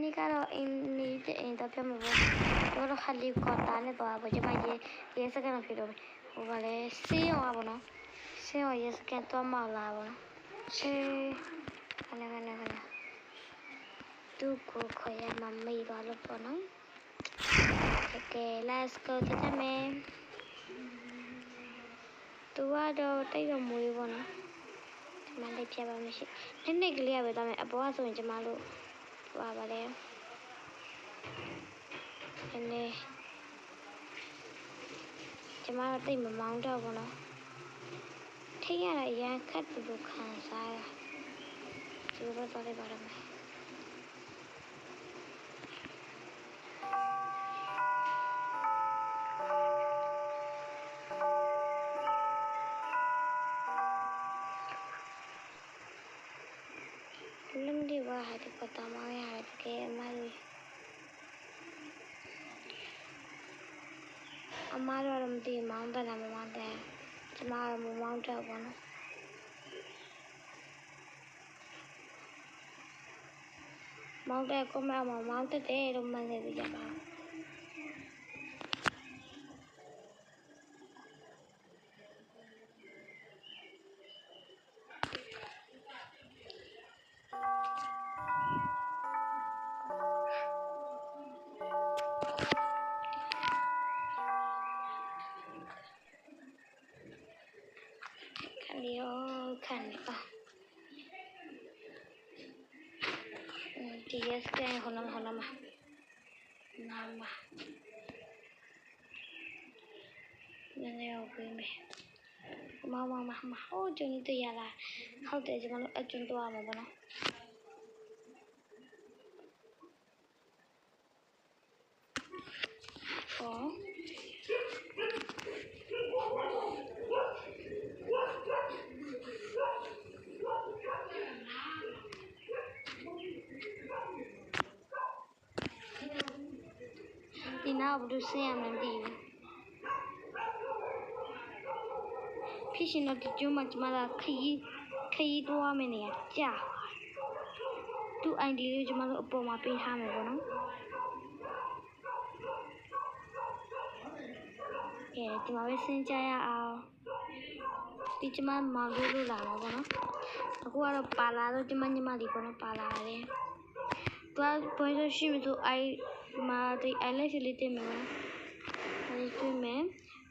နေ့ကတော့အင်းတော့ပြမှာပေါ့တော့ခလီကောတာနဲ့တော့ပေါ့ကျွန်မရေစကန်ဖြစ်တော့ဟိုကလည်းစီးအောင်ပါနော်စီးအောင်ရေစကန်တော့မလာပါနော်ဆေးခဏသူ့ကိုခေါ်ရမမေးတော့လို့ပေါ့နော်Okay, let's go to the main. သူကတော့တိတ်တော့မွေးပေါ့နော်ဒီမှာလေးပြပါမရှိနေ့ကလေးရပဲတော့မယ်အပေါ်ကဆိုရင်ကျမတို့ဟွာပါလေအနေကျမတို့တိတ်မမောင်းတော့ဘူးနော်ထိရတာရန်ခတ်လို့ခံစားရဒီလိုတော့လေးပါတော့မယ်လုံးဒီဝါဟာဒီပတမောင်းရတယ်တကယ်အမတို့မသိမောင်းတယ်လားမမောင်းတယ်ကျမတို့မမောင်းတော့ဘူးနော်မောင်းတဲ့ကိုမမောင်းတဲ့လို့မှန်းနေပြီကြပါ看你吧，第一时间好了嘛，那嘛，那要给没？妈，好久你对呀啦，好在这个准多嘛不呢？哦。ဒီနာဘလို့ဆင်းရမှန်းသိဘူးဖြစ်ရှင်တော့ဒီကျွန်းမှာကျမကခရီးသွားမယ်နေရကြာသူ့ ID လေးကျမတို့အပေါ်မှာပေးထားမယ်ပေါ့နော်ကဲဒီမှာပဲဆင်းကြရအောင်ပြီးကျမမောင်လို့လာမှာပေါ့နော်အခုကတော့ပါလာတော့ကျမညီမလေးပေါ့နော်ပါလာတယ်သူကဘယ်လိုရှိမလို့မာဒီ ILS လေးတင်မယ်နော်ဒီတွေ့မယ်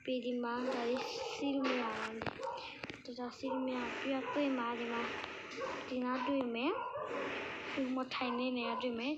ပြီးဒီမှာဒါလေးစီးလို့မရဘူးဒါစီးလို့မရပြီးတော့တွေ့မှာဒီနာတွေ့မယ်ဒီမထိုင်နေတွေ့မယ်